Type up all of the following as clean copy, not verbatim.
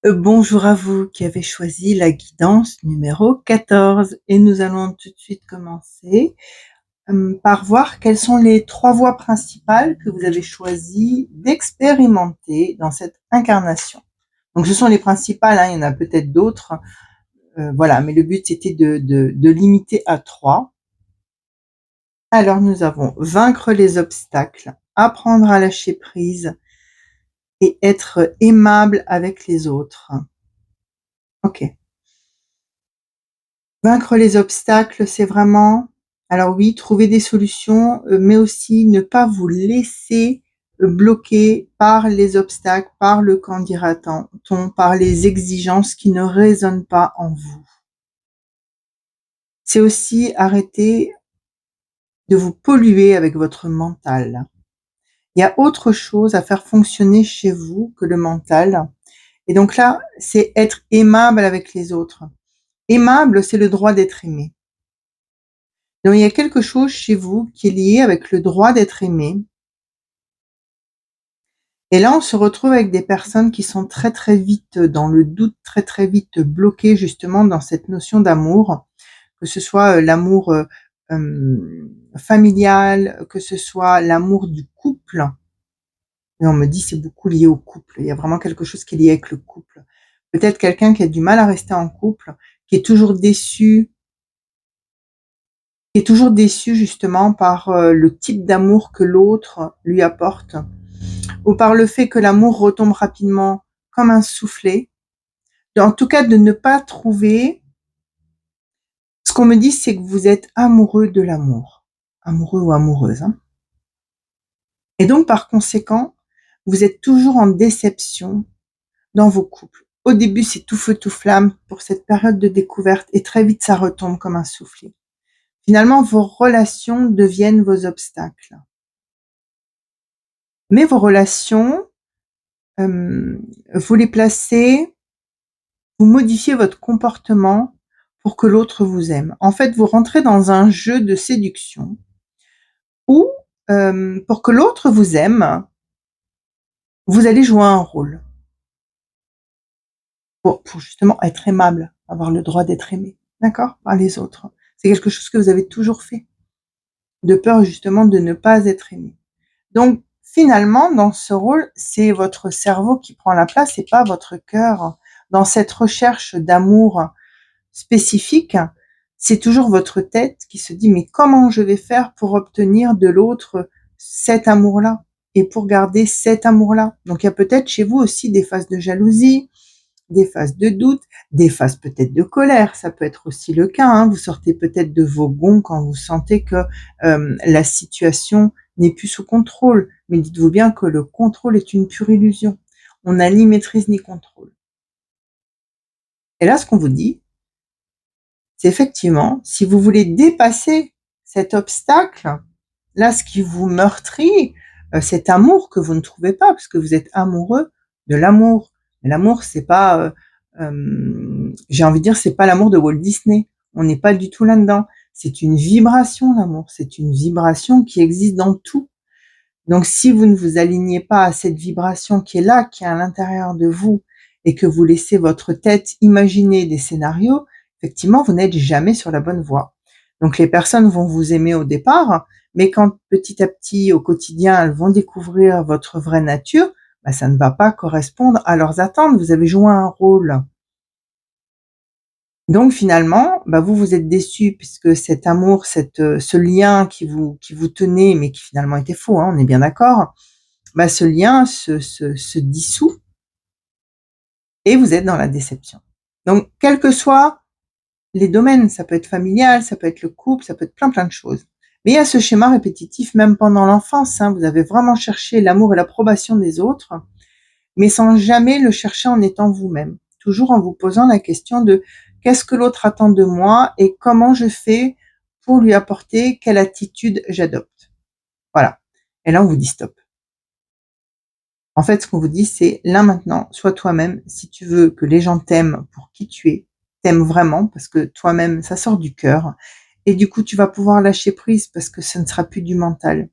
Bonjour à vous qui avez choisi la guidance numéro 14 et nous allons tout de suite commencer par voir quelles sont les 3 voies principales que vous avez choisi d'expérimenter dans cette incarnation. Donc ce sont les principales, il y en a peut-être d'autres, voilà, mais le but c'était de limiter à 3. Alors nous avons vaincre les obstacles, apprendre à lâcher prise et être aimable avec les autres. Ok. Vaincre les obstacles, c'est vraiment, alors oui, trouver des solutions, mais aussi ne pas vous laisser bloquer par les obstacles, par le qu'en dira-t-on, par les exigences qui ne résonnent pas en vous. C'est aussi arrêter de vous polluer avec votre mental. Il y a autre chose à faire fonctionner chez vous que le mental. Et donc là, c'est être aimable avec les autres. Aimable, c'est le droit d'être aimé. Donc il y a quelque chose chez vous qui est lié avec le droit d'être aimé. Et là, on se retrouve avec des personnes qui sont très très vite dans le doute, très très vite bloquées justement dans cette notion d'amour, que ce soit l'amour familial, que ce soit l'amour du couple. Et on me dit c'est beaucoup lié au couple. Il y a vraiment quelque chose qui est lié avec le couple. Peut-être quelqu'un qui a du mal à rester en couple, qui est toujours déçu justement par le type d'amour que l'autre lui apporte, ou par le fait que l'amour retombe rapidement comme un soufflet. En tout cas, de ne pas trouver. Ce qu'on me dit, c'est que vous êtes amoureux de l'amour, amoureux ou amoureuse. Et donc, par conséquent, vous êtes toujours en déception dans vos couples. Au début, c'est tout feu, tout flamme pour cette période de découverte, et très vite, ça retombe comme un soufflet. Finalement, vos relations deviennent vos obstacles. Mais vos relations, vous les placez, vous modifiez votre comportement pour que l'autre vous aime. En fait, vous rentrez dans un jeu de séduction où, pour que l'autre vous aime, vous allez jouer un rôle. Pour justement être aimable, avoir le droit d'être aimé, d'accord, par les autres. C'est quelque chose que vous avez toujours fait, de peur justement de ne pas être aimé. Donc, finalement, dans ce rôle, c'est votre cerveau qui prend la place et pas votre cœur. Dans cette recherche d'amour spécifique, c'est toujours votre tête qui se dit: mais comment je vais faire pour obtenir de l'autre cet amour-là et pour garder cet amour-là? Donc, il y a peut-être chez vous aussi des phases de jalousie, des phases de doute, des phases peut-être de colère, ça peut être aussi le cas. Vous sortez peut-être de vos gonds quand vous sentez que la situation n'est plus sous contrôle. Mais dites-vous bien que le contrôle est une pure illusion. On n'a ni maîtrise ni contrôle. Et là, ce qu'on vous dit, c'est effectivement, si vous voulez dépasser cet obstacle, là, ce qui vous meurtrit, cet amour que vous ne trouvez pas, parce que vous êtes amoureux de l'amour. Mais l'amour, c'est pas, j'ai envie de dire, c'est pas l'amour de Walt Disney. On n'est pas du tout là-dedans. C'est une vibration, l'amour. C'est une vibration qui existe dans tout. Donc, si vous ne vous alignez pas à cette vibration qui est là, qui est à l'intérieur de vous, et que vous laissez votre tête imaginer des scénarios, effectivement, vous n'êtes jamais sur la bonne voie. Donc, les personnes vont vous aimer au départ, mais quand petit à petit, au quotidien, elles vont découvrir votre vraie nature, ça ne va pas correspondre à leurs attentes. Vous avez joué un rôle. Donc finalement, vous êtes déçus puisque cet amour, ce lien qui vous tenait, mais qui finalement était faux, on est bien d'accord. Ce lien se dissout et vous êtes dans la déception. Donc, quelles que soient les domaines, ça peut être familial, ça peut être le couple, ça peut être plein de choses. Mais il y a ce schéma répétitif même pendant l'enfance, vous avez vraiment cherché l'amour et l'approbation des autres, mais sans jamais le chercher en étant vous-même. Toujours en vous posant la question de qu'est-ce que l'autre attend de moi et comment je fais pour lui apporter, quelle attitude j'adopte. Voilà. Et là, on vous dit stop. En fait, ce qu'on vous dit, c'est là maintenant, sois toi-même. Si tu veux que les gens t'aiment pour qui tu es, t'aiment vraiment, parce que toi-même, ça sort du cœur. Et du coup, tu vas pouvoir lâcher prise parce que ça ne sera plus du mental.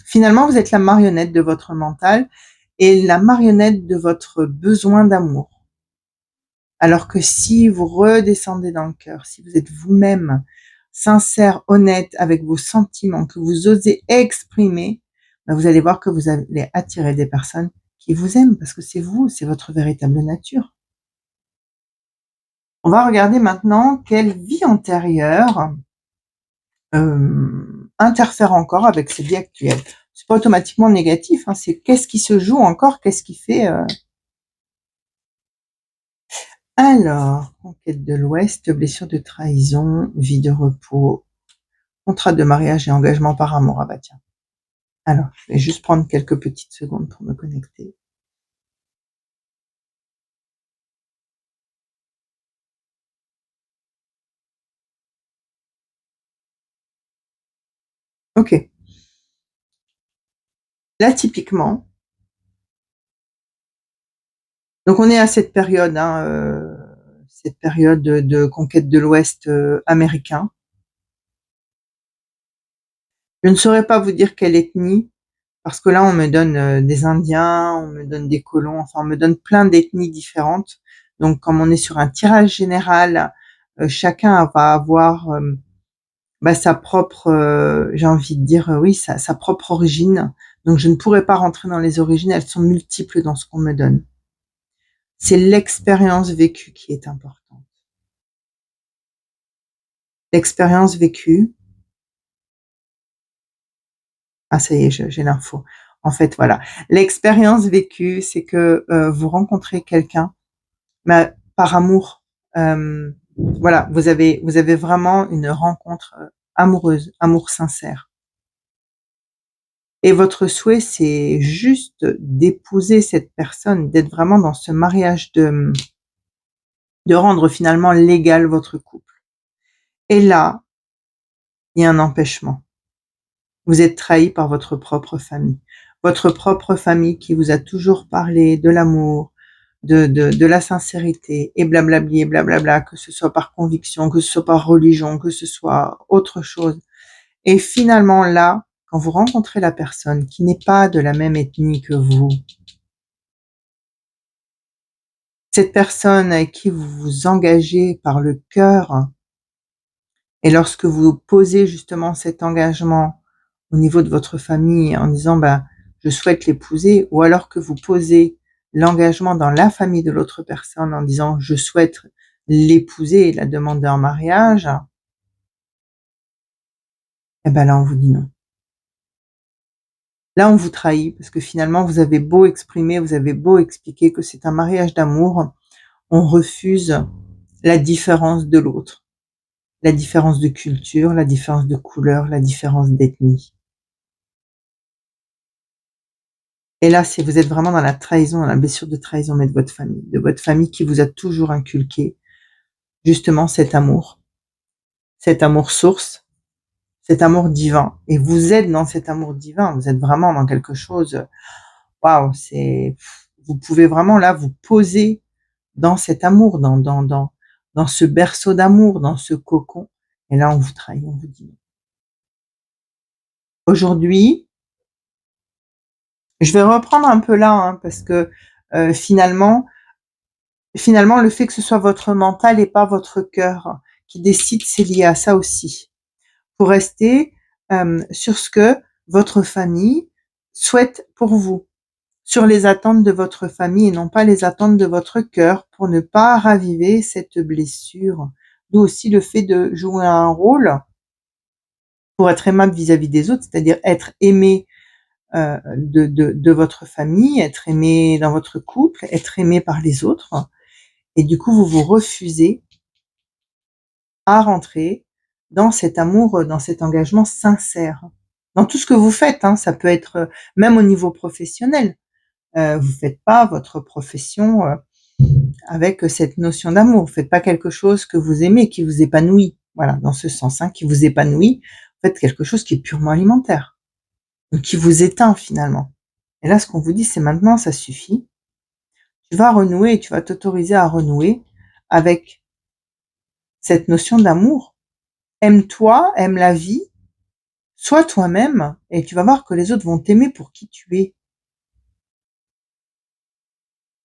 Finalement, vous êtes la marionnette de votre mental et la marionnette de votre besoin d'amour. Alors que si vous redescendez dans le cœur, si vous êtes vous-même sincère, honnête avec vos sentiments, que vous osez exprimer, vous allez voir que vous allez attirer des personnes qui vous aiment parce que c'est vous, c'est votre véritable nature. On va regarder maintenant quelle vie antérieure interfère encore avec cette vie actuelle. C'est pas automatiquement négatif, c'est qu'est-ce qui se joue encore, qu'est-ce qui fait. Alors, conquête de l'Ouest, blessure de trahison, vie de repos, contrat de mariage et engagement par amour. Ah bah tiens. Alors, je vais juste prendre quelques petites secondes pour me connecter. Ok. Là, typiquement, donc on est à cette période, cette période de conquête de l'Ouest américain. Je ne saurais pas vous dire quelle ethnie, parce que là, on me donne des Indiens, on me donne des colons, enfin, on me donne plein d'ethnies différentes. Donc, comme on est sur un tirage général, chacun va avoir sa propre, j'ai envie de dire, oui, sa propre origine. Donc, je ne pourrais pas rentrer dans les origines, elles sont multiples dans ce qu'on me donne. C'est l'expérience vécue qui est importante. L'expérience vécue. Ah, ça y est, j'ai l'info. En fait, voilà. L'expérience vécue, c'est que vous rencontrez quelqu'un, par amour. Voilà, vous avez vraiment une rencontre amoureuse, amour sincère. Et votre souhait, c'est juste d'épouser cette personne, d'être vraiment dans ce mariage, de rendre finalement légal votre couple. Et là, il y a un empêchement. Vous êtes trahi par votre propre famille. Votre propre famille qui vous a toujours parlé de l'amour, de la sincérité, et blablabli, et blablabla, que ce soit par conviction, que ce soit par religion, que ce soit autre chose. Et finalement, là, quand vous rencontrez la personne qui n'est pas de la même ethnie que vous, cette personne avec qui vous vous engagez par le cœur, et lorsque vous posez justement cet engagement au niveau de votre famille en disant je souhaite l'épouser, ou alors que vous posez l'engagement dans la famille de l'autre personne en disant je souhaite l'épouser et la demander en mariage, là on vous dit non. Là on vous trahit parce que finalement vous avez beau exprimer, vous avez beau expliquer que c'est un mariage d'amour, on refuse la différence de l'autre, la différence de culture, la différence de couleur, la différence d'ethnie. Et là, si vous êtes vraiment dans la trahison, dans la blessure de trahison, mais de votre famille qui vous a toujours inculqué justement cet amour source, cet amour divin. Et vous êtes dans cet amour divin, vous êtes vraiment dans quelque chose, waouh, vous pouvez vraiment là vous poser dans cet amour, dans ce berceau d'amour, dans ce cocon. Et là, on vous trahit, on vous dit non. Aujourd'hui, je vais reprendre un peu là, parce que finalement, le fait que ce soit votre mental et pas votre cœur qui décide, c'est lié à ça aussi. Pour rester sur ce que votre famille souhaite pour vous, sur les attentes de votre famille et non pas les attentes de votre cœur, pour ne pas raviver cette blessure. D'où aussi le fait de jouer un rôle pour être aimable vis-à-vis des autres, c'est-à-dire être aimé de votre famille, être aimé dans votre couple, être aimé par les autres. Et du coup, vous vous refusez à rentrer dans cet amour, dans cet engagement sincère. Dans tout ce que vous faites, hein, ça peut être même au niveau professionnel. Vous faites pas votre profession avec cette notion d'amour. Vous faites pas quelque chose que vous aimez, qui vous épanouit. Voilà, dans ce sens, hein, qui vous épanouit. Vous faites quelque chose qui est purement alimentaire, qui vous éteint finalement. Et là, ce qu'on vous dit, c'est maintenant, ça suffit. Tu vas renouer, tu vas t'autoriser à renouer avec cette notion d'amour. Aime-toi, aime la vie, sois toi-même, et tu vas voir que les autres vont t'aimer pour qui tu es.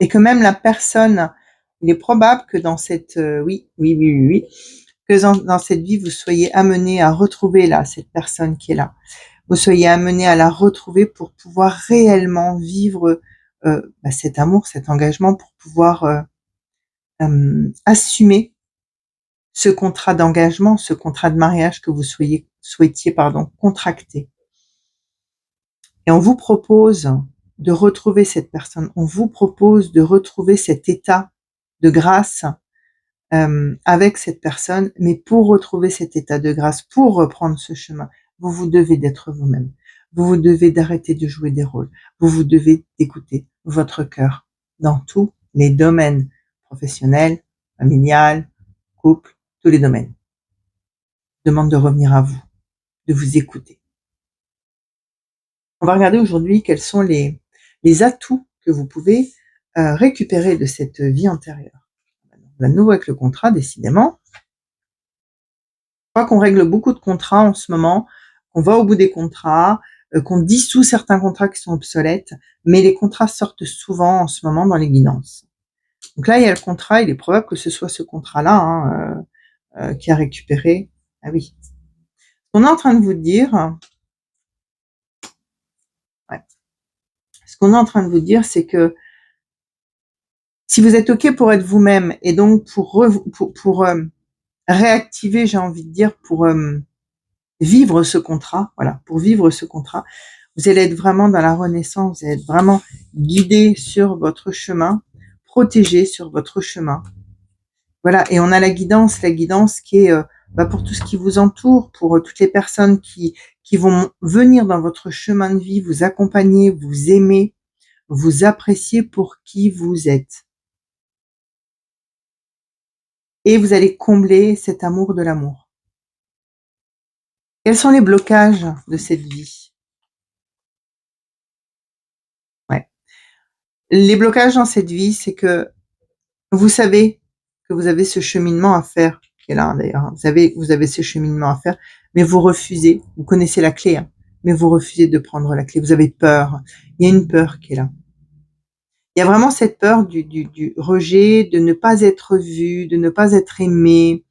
Et que même la personne, il est probable que dans cette, oui, que dans cette vie, vous soyez amené à retrouver là, cette personne qui est là. Vous soyez amené à la retrouver pour pouvoir réellement vivre cet amour, cet engagement, pour pouvoir assumer ce contrat d'engagement, ce contrat de mariage que vous souhaitiez contracter. Et on vous propose de retrouver cette personne, on vous propose de retrouver cet état de grâce avec cette personne, mais pour retrouver cet état de grâce, pour reprendre ce chemin, vous devez d'être vous-même. Vous devez d'arrêter de jouer des rôles. Vous devez d'écouter votre cœur dans tous les domaines, professionnels, familial, couple, tous les domaines. Demande de revenir à vous, de vous écouter. On va regarder aujourd'hui quels sont les atouts que vous pouvez récupérer de cette vie antérieure. On va de nouveau avec le contrat, décidément. Je crois qu'on règle beaucoup de contrats en ce moment, qu'on va au bout des contrats, qu'on dissout certains contrats qui sont obsolètes, mais les contrats sortent souvent en ce moment dans les guidances. Donc là, il y a le contrat, il est probable que ce soit ce contrat-là qui a récupéré. Ah oui. On est en train de vous dire, ce qu'on est en train de vous dire, c'est que si vous êtes OK pour être vous-même et donc pour réactiver, j'ai envie de dire, pour vivre ce contrat, voilà, pour vivre ce contrat, vous allez être vraiment dans la renaissance, vous allez être vraiment guidé sur votre chemin, protégé sur votre chemin. Voilà, et on a la guidance qui est pour tout ce qui vous entoure, pour toutes les personnes qui vont venir dans votre chemin de vie, vous accompagner, vous aimer, vous apprécier pour qui vous êtes. Et vous allez combler cet amour de l'amour. Quels sont les blocages de cette vie? Ouais. Les blocages dans cette vie, c'est que vous savez que vous avez ce cheminement à faire, qui est là d'ailleurs. Vous avez ce cheminement à faire, mais vous refusez. Vous connaissez la clé, hein, mais vous refusez de prendre la clé. Vous avez peur. Il y a une peur qui est là. Il y a vraiment cette peur du rejet, de ne pas être vu, de ne pas être aimé,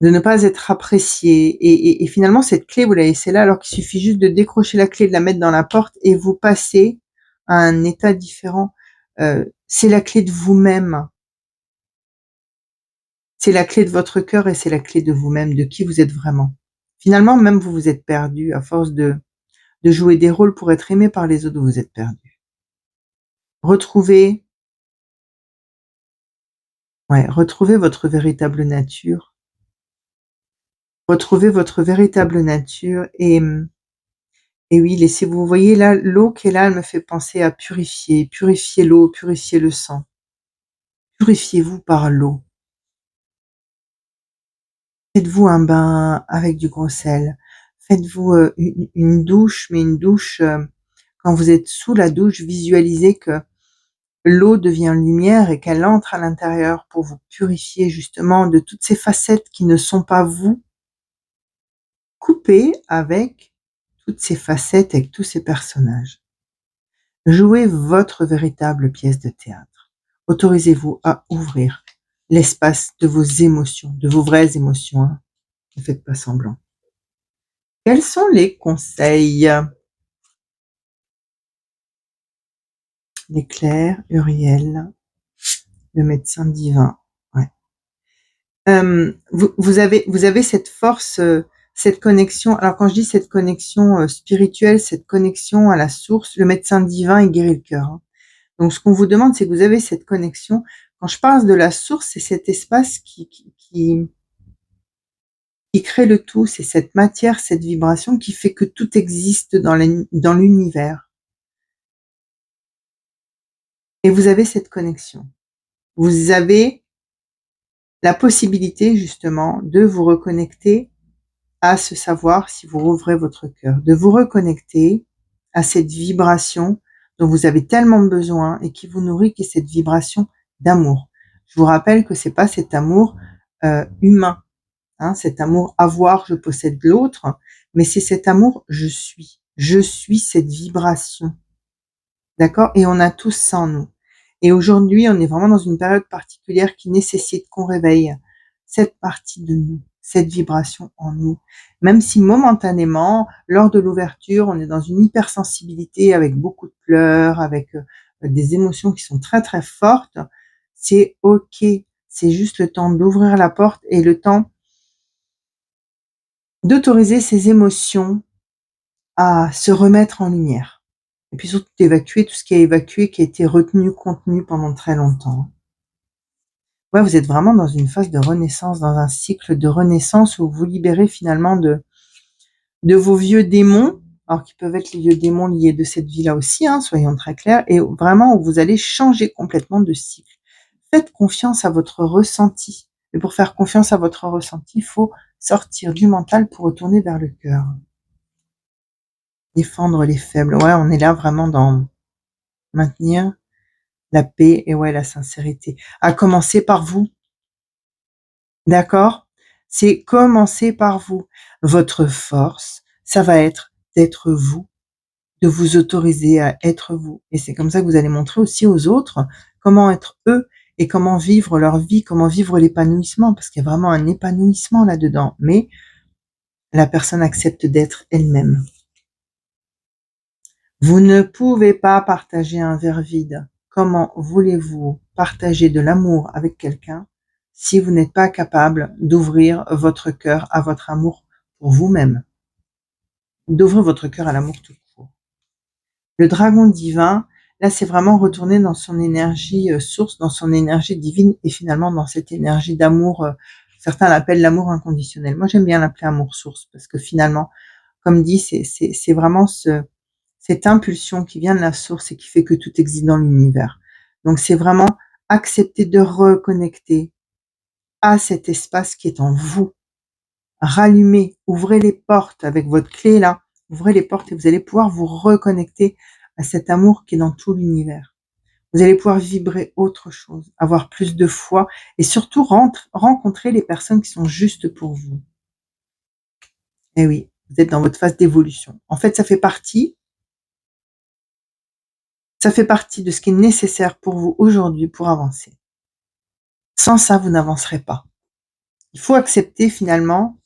de ne pas être apprécié. Et finalement, cette clé, vous la laissez là, alors qu'il suffit juste de décrocher la clé, de la mettre dans la porte et vous passez à un état différent. C'est la clé de vous-même. C'est la clé de votre cœur et c'est la clé de vous-même, de qui vous êtes vraiment. Finalement, même vous vous êtes perdu à force de jouer des rôles pour être aimé par les autres, vous vous êtes perdu. Retrouvez votre véritable nature. Retrouvez votre véritable nature et oui, laissez-vous, vous voyez là, l'eau qui est là, elle me fait penser à purifier l'eau, purifier le sang. Purifiez-vous par l'eau. Faites-vous un bain avec du gros sel. Faites-vous une douche, mais une douche, quand vous êtes sous la douche, visualisez que l'eau devient lumière et qu'elle entre à l'intérieur pour vous purifier justement de toutes ces facettes qui ne sont pas vous. Coupez avec toutes ces facettes, avec tous ces personnages. Jouez votre véritable pièce de théâtre. Autorisez-vous à ouvrir l'espace de vos émotions, de vos vraies émotions. Hein. Ne faites pas semblant. Quels sont les conseils? L'éclair, Uriel, le médecin divin. Ouais. Vous avez cette force, cette connexion. Alors quand je dis cette connexion spirituelle, cette connexion à la source, le médecin divin, il guérit le cœur. Hein. Donc ce qu'on vous demande, c'est que vous avez cette connexion. Quand je parle de la source, c'est cet espace qui qui crée le tout, c'est cette matière, cette vibration qui fait que tout existe dans l'univers. Et vous avez cette connexion. Vous avez la possibilité justement de vous reconnecter à ce savoir si vous rouvrez votre cœur, de vous reconnecter à cette vibration dont vous avez tellement besoin et qui vous nourrit, qui est cette vibration d'amour. Je vous rappelle que c'est pas cet amour humain, hein, cet amour avoir, je possède l'autre, mais c'est cet amour je suis cette vibration, d'accord? Et on a tous ça en nous. Et aujourd'hui, on est vraiment dans une période particulière qui nécessite qu'on réveille cette partie de nous, cette vibration en nous. Même si momentanément, lors de l'ouverture, on est dans une hypersensibilité avec beaucoup de pleurs, avec des émotions qui sont très très fortes, c'est ok. C'est juste le temps d'ouvrir la porte et le temps d'autoriser ces émotions à se remettre en lumière. Et puis surtout d'évacuer tout ce qui est évacué, qui a été retenu, contenu pendant très longtemps. Ouais, vous êtes vraiment dans une phase de renaissance, dans un cycle de renaissance où vous libérez finalement de vos vieux démons, alors qui peuvent être les vieux démons liés de cette vie-là aussi, hein, soyons très clairs, et vraiment où vous allez changer complètement de cycle. Faites confiance à votre ressenti. Et pour faire confiance à votre ressenti, il faut sortir du mental pour retourner vers le cœur. Défendre les faibles. Ouais, on est là vraiment dans maintenir la paix et ouais, la sincérité. À commencer par vous. D'accord? C'est commencer par vous. Votre force, ça va être d'être vous, de vous autoriser à être vous. Et c'est comme ça que vous allez montrer aussi aux autres comment être eux et comment vivre leur vie, comment vivre l'épanouissement, parce qu'il y a vraiment un épanouissement là-dedans. Mais la personne accepte d'être elle-même. Vous ne pouvez pas partager un verre vide. Comment voulez-vous partager de l'amour avec quelqu'un si vous n'êtes pas capable d'ouvrir votre cœur à votre amour pour vous-même, d'ouvrir votre cœur à l'amour tout court. Le dragon divin, là, c'est vraiment retourner dans son énergie source, dans son énergie divine et finalement dans cette énergie d'amour. Certains l'appellent l'amour inconditionnel. Moi, j'aime bien l'appeler amour source parce que finalement, comme dit, c'est vraiment cette impulsion qui vient de la source et qui fait que tout existe dans l'univers. Donc, c'est vraiment accepter de reconnecter à cet espace qui est en vous. Rallumez, ouvrez les portes avec votre clé là, ouvrez les portes et vous allez pouvoir vous reconnecter à cet amour qui est dans tout l'univers. Vous allez pouvoir vibrer autre chose, avoir plus de foi et surtout rencontrer les personnes qui sont justes pour vous. Eh oui, vous êtes dans votre phase d'évolution. En fait, ça fait partie de ce qui est nécessaire pour vous aujourd'hui pour avancer. Sans ça, vous n'avancerez pas. Il faut accepter finalement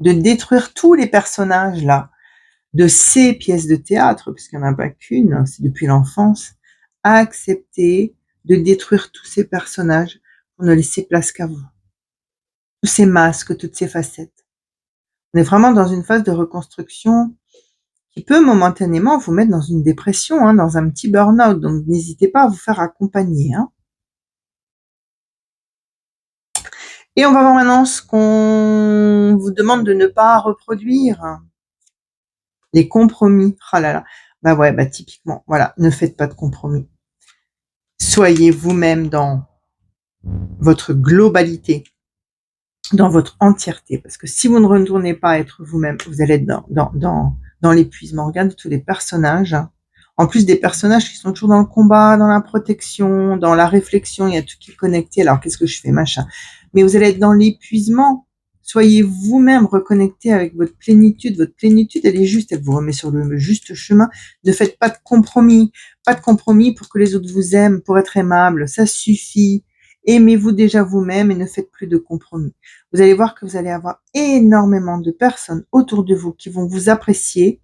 de détruire tous les personnages là, de ces pièces de théâtre, puisqu'il n'y en a pas qu'une, c'est depuis l'enfance, accepter de détruire tous ces personnages pour ne laisser place qu'à vous. Tous ces masques, toutes ces facettes. On est vraiment dans une phase de reconstruction qui peut momentanément vous mettre dans une dépression, hein, dans un petit burn-out, donc n'hésitez pas à vous faire accompagner. Hein. Et on va voir maintenant ce qu'on vous demande de ne pas reproduire. Les compromis. Oh là là. Bah ouais, bah typiquement, voilà, ne faites pas de compromis. Soyez vous-même dans votre globalité, dans votre entièreté. Parce que si vous ne retournez pas à être vous-même, vous allez être dans l'épuisement. Regardez tous les personnages. En plus des personnages qui sont toujours dans le combat, dans la protection, dans la réflexion, il y a tout qui est connecté. Alors, qu'est-ce que je fais, machin. Mais vous allez être dans l'épuisement. Soyez vous-même reconnecté avec votre plénitude. Votre plénitude, elle est juste. Elle vous remet sur le juste chemin. Ne faites pas de compromis. Pas de compromis pour que les autres vous aiment, pour être aimable. Ça suffit. Aimez-vous déjà vous-même et ne faites plus de compromis. Vous allez voir que vous allez avoir énormément de personnes autour de vous qui vont vous apprécier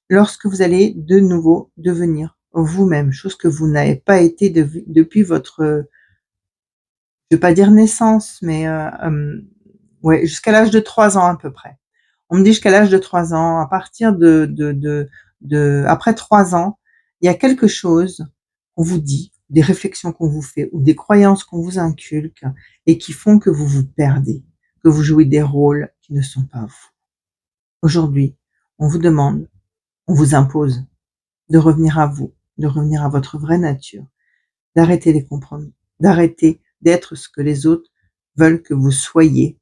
lorsque vous allez de nouveau devenir vous-même, chose que vous n'avez pas été depuis votre, je vais pas dire naissance, mais ouais, jusqu'à l'âge de 3 ans à peu près. On me dit jusqu'à l'âge de 3 ans, à partir après 3 ans, il y a quelque chose qu'on vous dit, des réflexions qu'on vous fait ou des croyances qu'on vous inculque et qui font que vous vous perdez, que vous jouez des rôles qui ne sont pas vous. Aujourd'hui, on vous demande, on vous impose de revenir à vous, de revenir à votre vraie nature, d'arrêter les compromis, d'arrêter d'être ce que les autres veulent que vous soyez.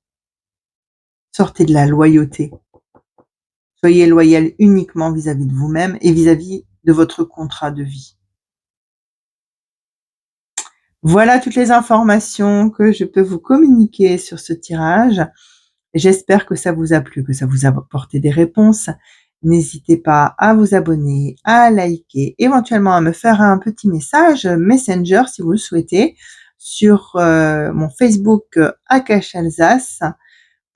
Sortez de la loyauté. Soyez loyal uniquement vis-à-vis de vous-même et vis-à-vis de votre contrat de vie. Voilà toutes les informations que je peux vous communiquer sur ce tirage. J'espère que ça vous a plu, que ça vous a apporté des réponses. N'hésitez pas à vous abonner, à liker, éventuellement à me faire un petit message Messenger si vous le souhaitez sur mon Facebook Akash Alsace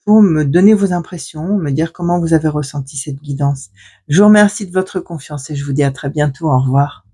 pour me donner vos impressions, me dire comment vous avez ressenti cette guidance. Je vous remercie de votre confiance et je vous dis à très bientôt. Au revoir.